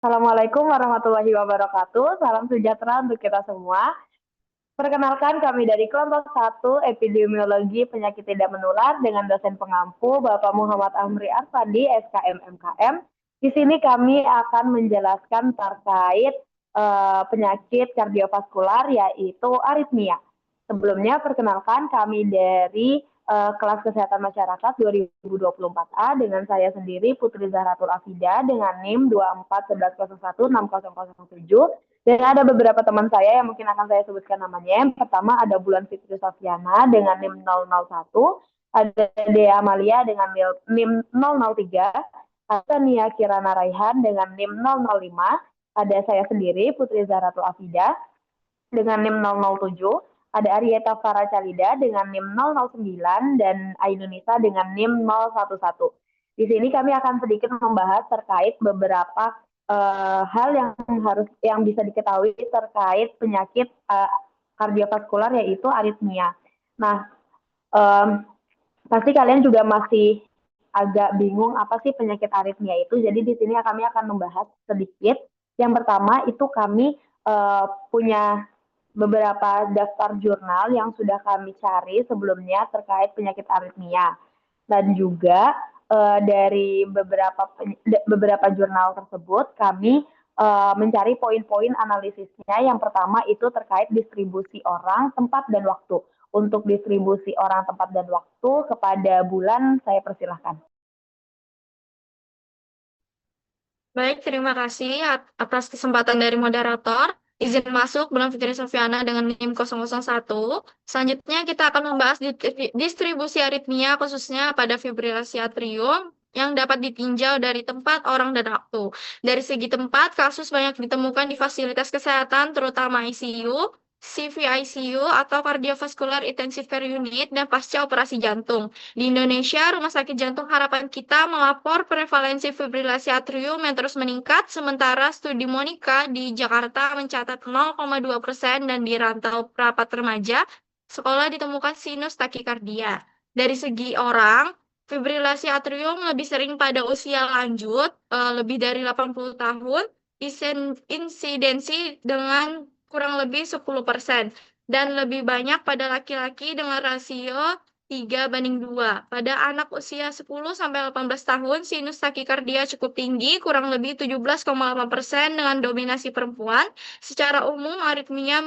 Assalamualaikum warahmatullahi wabarakatuh. Salam sejahtera untuk kita semua. Perkenalkan kami dari kelompok 1 Epidemiologi Penyakit Tidak Menular dengan dosen pengampu Bapak Muhammad Amri Arfandi, SKM MKM. Di sini kami akan menjelaskan terkait penyakit kardiovaskular yaitu aritmia. Sebelumnya perkenalkan kami dari kelas kesehatan masyarakat 2024A dengan saya sendiri Putri Zahratul Afida dengan NIM 2411016007 dan ada beberapa teman saya yang mungkin akan saya sebutkan namanya. Yang pertama ada Bulan Fitri Sofiana dengan NIM 001, ada Dea Amalia dengan NIM 003, ada Nia Kirana Raihan dengan NIM 005, ada saya sendiri Putri Zahratul Afida dengan NIM 007, ada Arieta Farah Calida dengan NIM 009 dan Ainunisa dengan NIM 011. Di sini kami akan sedikit membahas terkait beberapa hal yang bisa diketahui terkait penyakit kardiovaskular yaitu aritmia. Nah, pasti kalian juga masih agak bingung apa sih penyakit aritmia itu. Jadi di sini kami akan membahas sedikit. Yang pertama itu kami punya beberapa daftar jurnal yang sudah kami cari sebelumnya terkait penyakit aritmia. Dan juga dari beberapa jurnal tersebut kami mencari poin-poin analisisnya. Yang pertama itu terkait distribusi orang, tempat, dan waktu. Untuk distribusi orang, tempat, dan waktu kepada Bulan, saya persilahkan. Baik, terima kasih atas kesempatan dari moderator. Izin masuk Bulan Fitri Sofiana dengan NIM 001. Selanjutnya kita akan membahas distribusi aritmia khususnya pada fibrilasi atrium yang dapat ditinjau dari tempat, orang, dan waktu. Dari segi tempat, kasus banyak ditemukan di fasilitas kesehatan terutama ICU, CVICU atau Cardiovascular Intensive Care Unit dan pasca operasi jantung. Di Indonesia, Rumah Sakit Jantung Harapan Kita melapor prevalensi fibrilasi atrium yang terus meningkat, sementara studi Monica di Jakarta mencatat 0,2% dan di rantau rapat remaja, sekolah ditemukan sinus takikardia. Dari segi orang, fibrilasi atrium lebih sering pada usia lanjut, lebih dari 80 tahun, insidensi dengan kurang lebih 10%, dan lebih banyak pada laki-laki dengan rasio 3:2. Pada anak usia 10-18 tahun, sinus takikardia cukup tinggi, kurang lebih 17,8% dengan dominasi perempuan. Secara umum, aritmia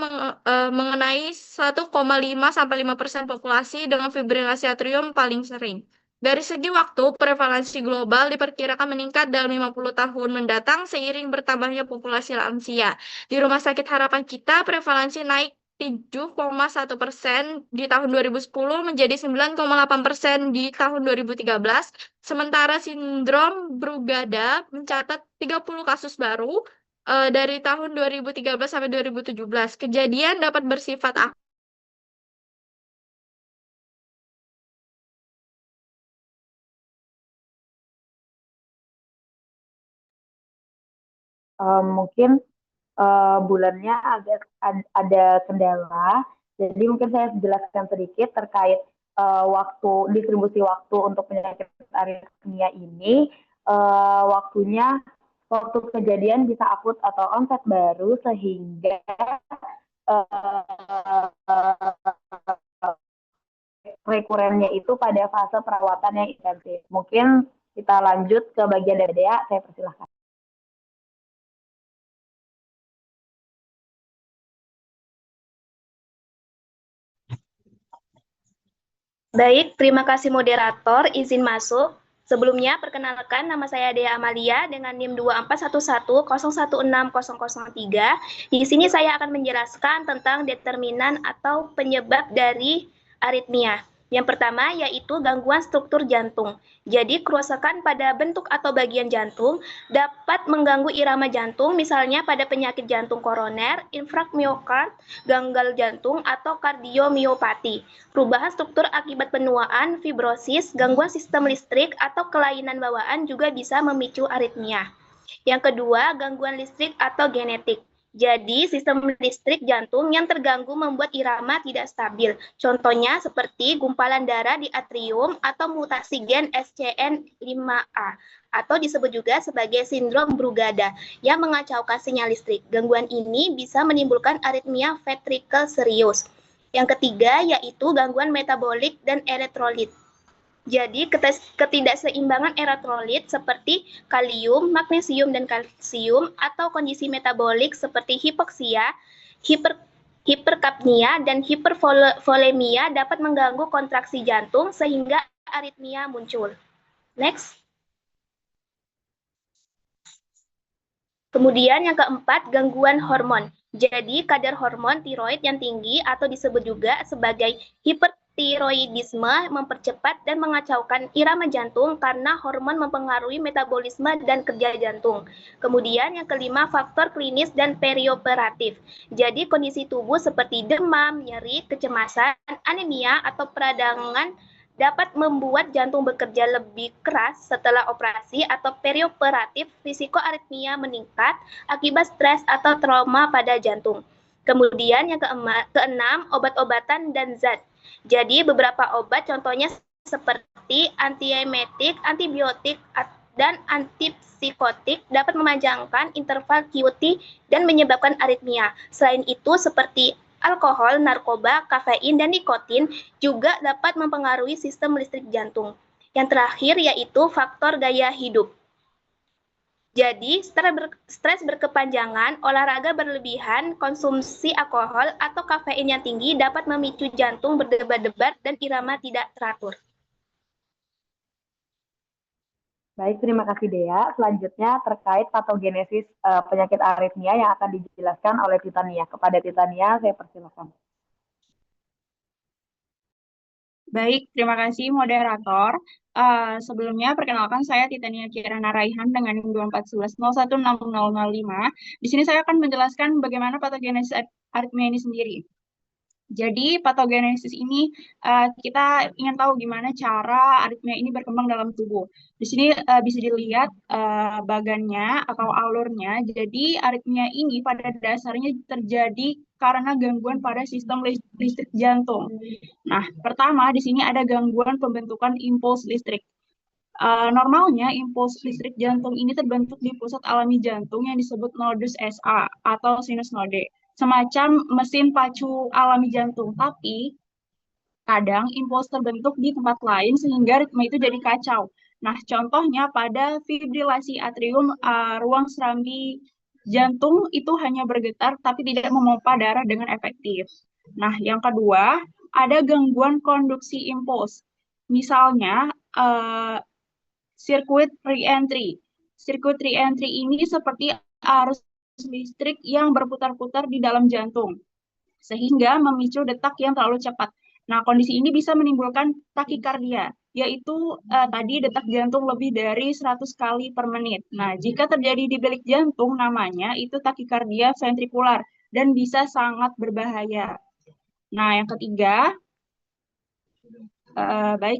mengenai 1,5-5% populasi dengan fibrilasi atrium paling sering. Dari segi waktu, prevalensi global diperkirakan meningkat dalam 50 tahun mendatang seiring bertambahnya populasi lansia. Di Rumah Sakit Harapan Kita, prevalensi naik 7,1% di tahun 2010 menjadi 9,8% di tahun 2013. Sementara sindrom Brugada mencatat 30 kasus baru dari tahun 2013 sampai 2017. Kejadian dapat bersifat akut. Mungkin bulannya agak ada kendala, jadi mungkin saya jelaskan sedikit terkait distribusi waktu untuk penyakit aritmia ini. Waktu kejadian bisa akut atau onset baru sehingga rekurennya itu pada fase perawatan yang intensif. Mungkin kita lanjut ke bagian dari Dea, saya persilahkan. Baik, terima kasih moderator. Izin masuk. Sebelumnya, perkenalkan nama saya Dea Amalia dengan NIM 2411016003. Di sini saya akan menjelaskan tentang determinan atau penyebab dari aritmia. Yang pertama yaitu gangguan struktur jantung. Jadi kerusakan pada bentuk atau bagian jantung dapat mengganggu irama jantung, misalnya pada penyakit jantung koroner, infrak miokard, gagal jantung, atau kardiomiopati. Perubahan struktur akibat penuaan, fibrosis, gangguan sistem listrik, atau kelainan bawaan juga bisa memicu aritmia. Yang kedua, gangguan listrik atau genetik. Jadi, sistem listrik jantung yang terganggu membuat irama tidak stabil. Contohnya seperti gumpalan darah di atrium atau mutasi gen SCN5A atau disebut juga sebagai sindrom Brugada yang mengacaukan sinyal listrik. Gangguan ini bisa menimbulkan aritmia ventrikel serius. Yang ketiga yaitu gangguan metabolik dan elektrolit. Jadi ketidakseimbangan elektrolit seperti kalium, magnesium, dan kalsium atau kondisi metabolik seperti hipoksia, hiperkapnia, dan hipervolemia dapat mengganggu kontraksi jantung sehingga aritmia muncul. Next. Kemudian yang keempat, gangguan hormon. Jadi kadar hormon tiroid yang tinggi atau disebut juga sebagai hipertiroidisme mempercepat dan mengacaukan irama jantung karena hormon mempengaruhi metabolisme dan kerja jantung. Kemudian yang kelima, faktor klinis dan perioperatif. Jadi kondisi tubuh seperti demam, nyeri, kecemasan, anemia, atau peradangan dapat membuat jantung bekerja lebih keras setelah operasi atau perioperatif, risiko aritmia meningkat akibat stres atau trauma pada jantung. Kemudian yang keenam, obat-obatan dan zat. Jadi beberapa obat contohnya seperti antiemetik, antibiotik, dan antipsikotik dapat memanjangkan interval QT dan menyebabkan aritmia. Selain itu seperti alkohol, narkoba, kafein, dan nikotin juga dapat mempengaruhi sistem listrik jantung. Yang terakhir yaitu faktor gaya hidup. Jadi, stres berkepanjangan, olahraga berlebihan, konsumsi alkohol atau kafein yang tinggi dapat memicu jantung berdebar-debar dan irama tidak teratur. Baik, terima kasih Dea. Selanjutnya terkait patogenesis penyakit aritmia yang akan dijelaskan oleh Titania. Kepada Titania, saya persilakan. Baik, terima kasih moderator. Sebelumnya, perkenalkan saya Titania Kirana Raihan dengan NIM 2411016005. Di sini saya akan menjelaskan bagaimana patogenesis aritmia ini sendiri. Jadi patogenesis ini kita ingin tahu gimana cara aritmia ini berkembang dalam tubuh. Di sini bisa dilihat bagannya atau alurnya. Jadi aritmia ini pada dasarnya terjadi karena gangguan pada sistem listrik jantung. Nah, pertama di sini ada gangguan pembentukan impuls listrik. Normalnya impuls listrik jantung ini terbentuk di pusat alami jantung yang disebut nodus SA atau sinus node, semacam mesin pacu alami jantung. Tapi kadang impuls terbentuk di tempat lain sehingga ritme itu jadi kacau. Nah, contohnya pada fibrilasi atrium, ruang serambi jantung itu hanya bergetar tapi tidak memompa darah dengan efektif. Nah, yang kedua, ada gangguan konduksi impuls. Misalnya, sirkuit re-entry. Sirkuit re-entry ini seperti arus listrik yang berputar-putar di dalam jantung, sehingga memicu detak yang terlalu cepat. Nah, kondisi ini bisa menimbulkan takikardia, yaitu tadi detak jantung lebih dari 100 kali per menit. Nah, jika terjadi di bilik jantung, namanya itu takikardia ventrikular, dan bisa sangat berbahaya. Nah, yang ketiga,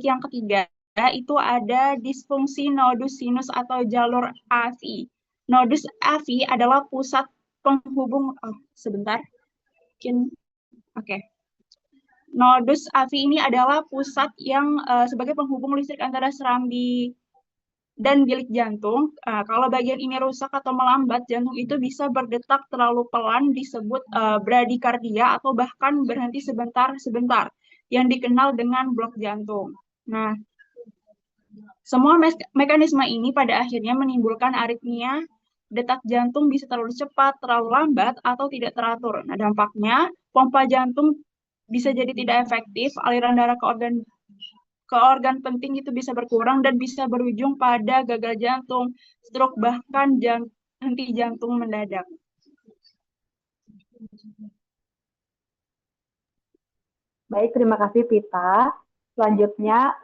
yang ketiga itu ada disfungsi nodus sinus atau jalur AVI. Nodus AVI adalah pusat penghubung, Nodus AVI ini adalah pusat yang sebagai penghubung listrik antara serambi dan bilik jantung. Kalau bagian ini rusak atau melambat, jantung itu bisa berdetak terlalu pelan, disebut bradikardia atau bahkan berhenti sebentar-sebentar, yang dikenal dengan blok jantung. Nah, semua mekanisme ini pada akhirnya menimbulkan aritmia, detak jantung bisa terlalu cepat, terlalu lambat, atau tidak teratur. Nah, dampaknya pompa jantung bisa jadi tidak efektif, aliran darah ke organ penting itu bisa berkurang dan bisa berujung pada gagal jantung, stroke, bahkan henti jantung mendadak. Baik, terima kasih Tita. Selanjutnya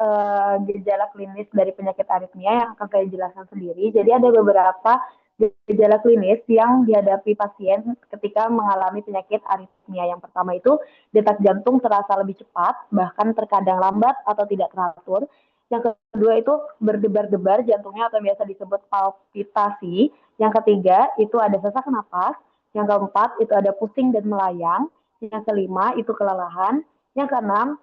gejala klinis dari penyakit aritmia yang akan saya jelaskan sendiri. Jadi ada beberapa gejala klinis yang dihadapi pasien ketika mengalami penyakit aritmia. Yang pertama itu detak jantung terasa lebih cepat, bahkan terkadang lambat atau tidak teratur. Yang kedua itu berdebar-debar jantungnya atau biasa disebut palpitasi. Yang ketiga itu ada sesak napas. Yang keempat itu ada pusing dan melayang. Yang kelima itu kelelahan. Yang keenam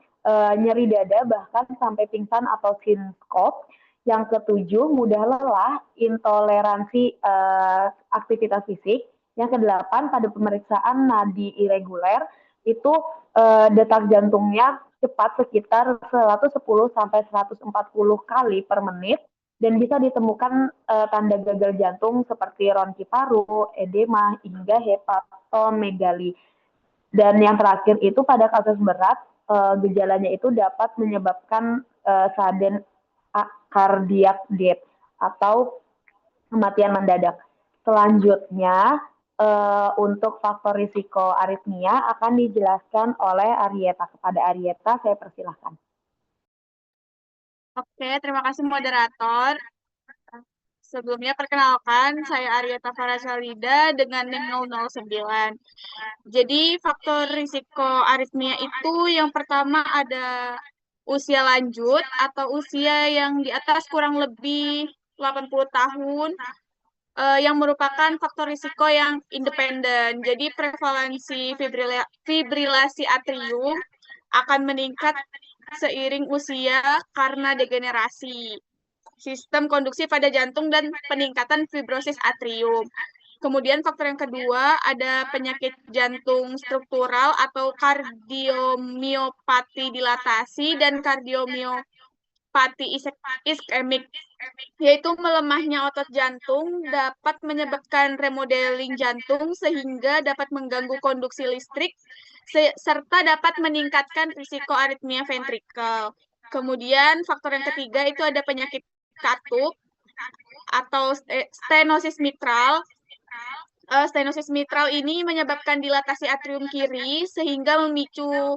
nyeri dada bahkan sampai pingsan atau sinskop. Yang ketujuh mudah lelah, intoleransi aktivitas fisik. Yang kedelapan pada pemeriksaan nadi irreguler itu detak jantungnya cepat sekitar 110 sampai 140 kali per menit dan bisa ditemukan tanda gagal jantung seperti ronki paru, edema, hingga hepatomegali. Dan yang terakhir itu pada kasus berat, gejalanya itu dapat menyebabkan sudden cardiac death atau kematian mendadak. Selanjutnya, untuk faktor risiko aritmia akan dijelaskan oleh Arieta. Kepada Arieta, saya persilahkan. Oke, terima kasih moderator. Sebelumnya perkenalkan, saya Arieta Farasalida dengan NIM 009. Jadi faktor risiko aritmia itu yang pertama ada usia lanjut atau usia yang di atas kurang lebih 80 tahun, yang merupakan faktor risiko yang independen. Jadi prevalensi fibrilasi atrium akan meningkat seiring usia karena degenerasi sistem konduksi pada jantung dan peningkatan fibrosis atrium. Kemudian faktor yang kedua ada penyakit jantung struktural atau kardiomiopati dilatasi dan kardiomiopati iskemik, yaitu melemahnya otot jantung dapat menyebabkan remodeling jantung sehingga dapat mengganggu konduksi listrik serta dapat meningkatkan risiko aritmia ventrikel. Kemudian faktor yang ketiga itu ada penyakit katup atau stenosis mitral. Stenosis mitral ini menyebabkan dilatasi atrium kiri sehingga memicu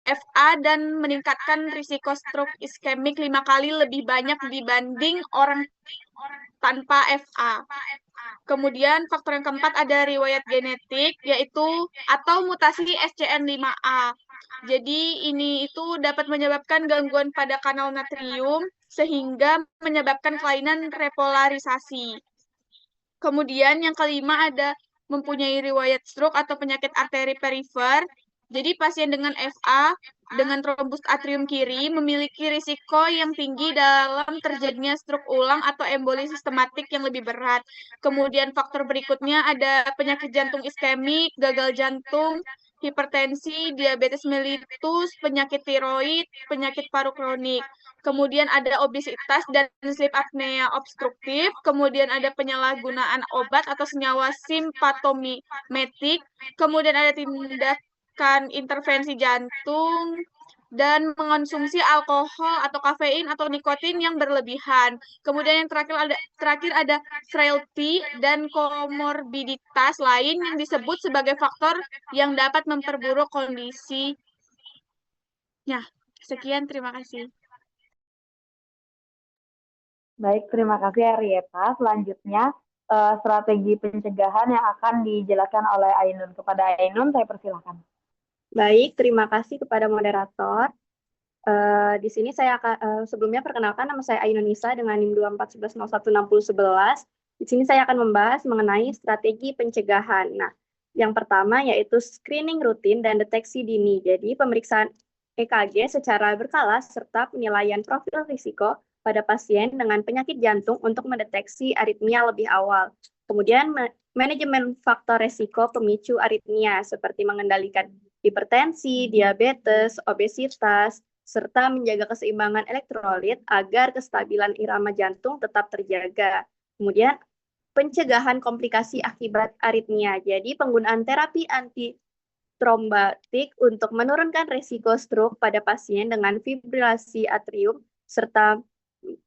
FA dan meningkatkan risiko stroke iskemik 5 kali lebih banyak dibanding orang tanpa FA. Kemudian faktor yang keempat ada riwayat genetik yaitu atau mutasi SCN5A. Jadi ini itu dapat menyebabkan gangguan pada kanal natrium sehingga menyebabkan kelainan repolarisasi. Kemudian yang kelima ada mempunyai riwayat stroke atau penyakit arteri perifer. Jadi pasien dengan FA dengan trombus atrium kiri memiliki risiko yang tinggi dalam terjadinya stroke ulang atau emboli sistematik yang lebih berat. Kemudian faktor berikutnya ada penyakit jantung iskemik, gagal jantung, hipertensi, diabetes mellitus, penyakit tiroid, penyakit paru kronik. Kemudian ada obesitas dan sleep apnea obstruktif. Kemudian ada penyalahgunaan obat atau senyawa simpatomimetik. Kemudian ada tindakan intervensi jantung dan mengonsumsi alkohol atau kafein atau nikotin yang berlebihan. Kemudian yang terakhir ada frailty dan komorbiditas lain yang disebut sebagai faktor yang dapat memperburuk kondisi. Ya, sekian, terima kasih. Baik, terima kasih Arieta. Selanjutnya, strategi pencegahan yang akan dijelaskan oleh Ainun. Kepada Ainun, saya persilahkan. Baik, terima kasih kepada moderator. Di sini saya akan sebelumnya perkenalkan, nama saya Ainun Nisa dengan NIM 2411016011. Di sini saya akan membahas mengenai strategi pencegahan. Nah, yang pertama yaitu screening rutin dan deteksi dini. Jadi pemeriksaan EKG secara berkala serta penilaian profil risiko pada pasien dengan penyakit jantung untuk mendeteksi aritmia lebih awal. Kemudian manajemen faktor risiko pemicu aritmia seperti mengendalikan hipertensi, diabetes, obesitas, serta menjaga keseimbangan elektrolit agar kestabilan irama jantung tetap terjaga. Kemudian pencegahan komplikasi akibat aritmia. Jadi penggunaan terapi antitrombatik untuk menurunkan risiko stroke pada pasien dengan fibrilasi atrium serta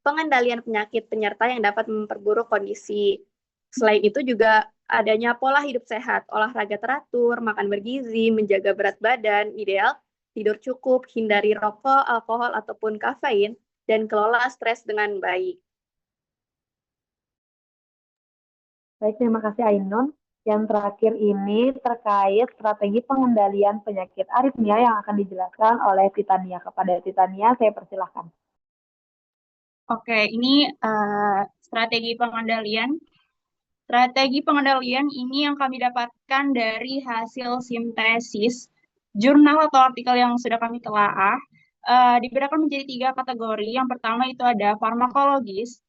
pengendalian penyakit penyerta yang dapat memperburuk kondisi. Selain itu juga adanya pola hidup sehat, olahraga teratur, makan bergizi, menjaga berat badan ideal, tidur cukup, hindari rokok, alkohol, ataupun kafein, dan kelola stres dengan baik. Baik, terima kasih Ainun. Yang terakhir ini terkait strategi pengendalian penyakit aritmia yang akan dijelaskan oleh Titania. Kepada Titania, saya persilahkan. Oke, ini strategi pengendalian Strategi pengendalian ini yang kami dapatkan dari hasil sintesis jurnal atau artikel yang sudah kami telaah. Dibedakan menjadi 3 kategori. Yang pertama itu ada farmakologis,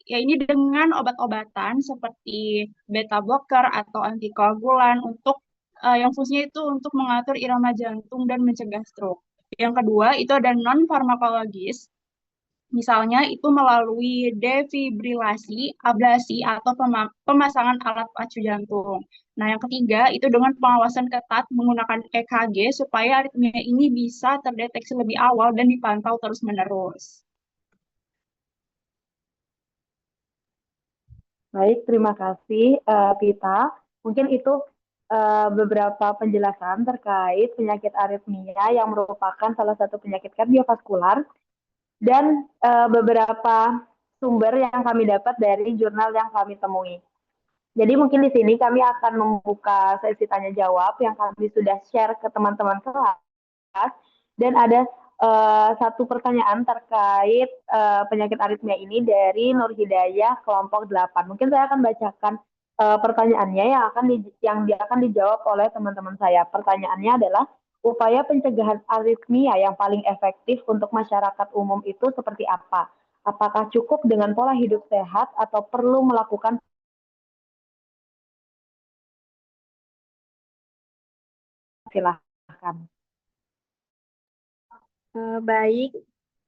ya ini dengan obat-obatan seperti beta blocker atau antikoagulan untuk yang fungsinya itu untuk mengatur irama jantung dan mencegah stroke. Yang kedua itu ada non farmakologis. Misalnya itu melalui defibrilasi, ablasi, atau pemasangan alat pacu jantung. Nah, yang ketiga itu dengan pengawasan ketat menggunakan EKG supaya aritmia ini bisa terdeteksi lebih awal dan dipantau terus-menerus. Baik, terima kasih Pita. Mungkin itu beberapa penjelasan terkait penyakit aritmia yang merupakan salah satu penyakit kardiovaskular dan beberapa sumber yang kami dapat dari jurnal yang kami temui. Jadi mungkin di sini kami akan membuka sesi tanya jawab yang kami sudah share ke teman-teman kelas, dan ada satu pertanyaan terkait penyakit aritmia ini dari Nur Hidayah kelompok 8. Mungkin saya akan bacakan pertanyaannya yang akan dijawab oleh teman-teman saya. Pertanyaannya adalah, upaya pencegahan aritmia yang paling efektif untuk masyarakat umum itu seperti apa? Apakah cukup dengan pola hidup sehat atau perlu melakukan? Silahkan. Baik,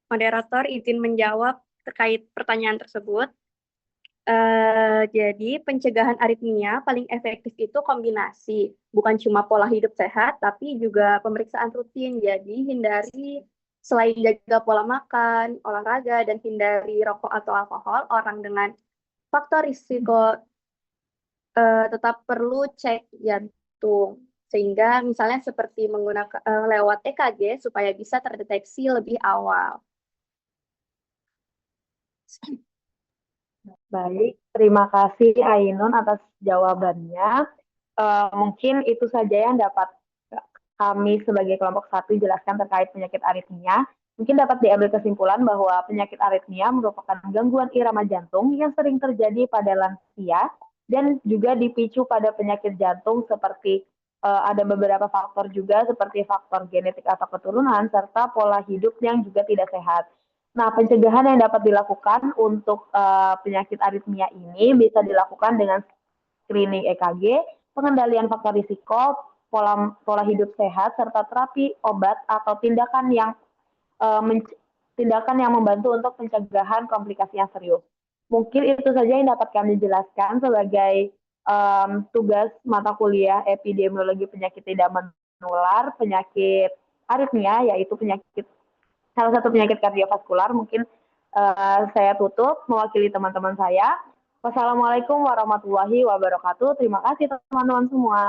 moderator izin menjawab terkait pertanyaan tersebut. Jadi pencegahan aritmia paling efektif itu kombinasi, bukan cuma pola hidup sehat, tapi juga pemeriksaan rutin. Jadi hindari, selain jaga pola makan, olahraga, dan hindari rokok atau alkohol, orang dengan faktor risiko tetap perlu cek jantung. Sehingga misalnya seperti menggunakan lewat EKG supaya bisa terdeteksi lebih awal. Baik, terima kasih Ainun atas jawabannya. Mungkin itu saja yang dapat kami sebagai kelompok 1 jelaskan terkait penyakit aritmia. Mungkin dapat diambil kesimpulan bahwa penyakit aritmia merupakan gangguan irama jantung yang sering terjadi pada lansia dan juga dipicu pada penyakit jantung seperti ada beberapa faktor juga seperti faktor genetik atau keturunan serta pola hidup yang juga tidak sehat. Nah, pencegahan yang dapat dilakukan untuk penyakit aritmia ini bisa dilakukan dengan screening EKG, pengendalian faktor risiko, pola hidup sehat, serta terapi obat atau tindakan yang membantu untuk pencegahan komplikasi yang serius. Mungkin itu saja yang dapat kami jelaskan sebagai tugas mata kuliah epidemiologi penyakit tidak menular, penyakit aritmia, yaitu salah satu penyakit kardiovaskular. Mungkin saya tutup mewakili teman-teman saya. Wassalamualaikum warahmatullahi wabarakatuh. Terima kasih teman-teman semua.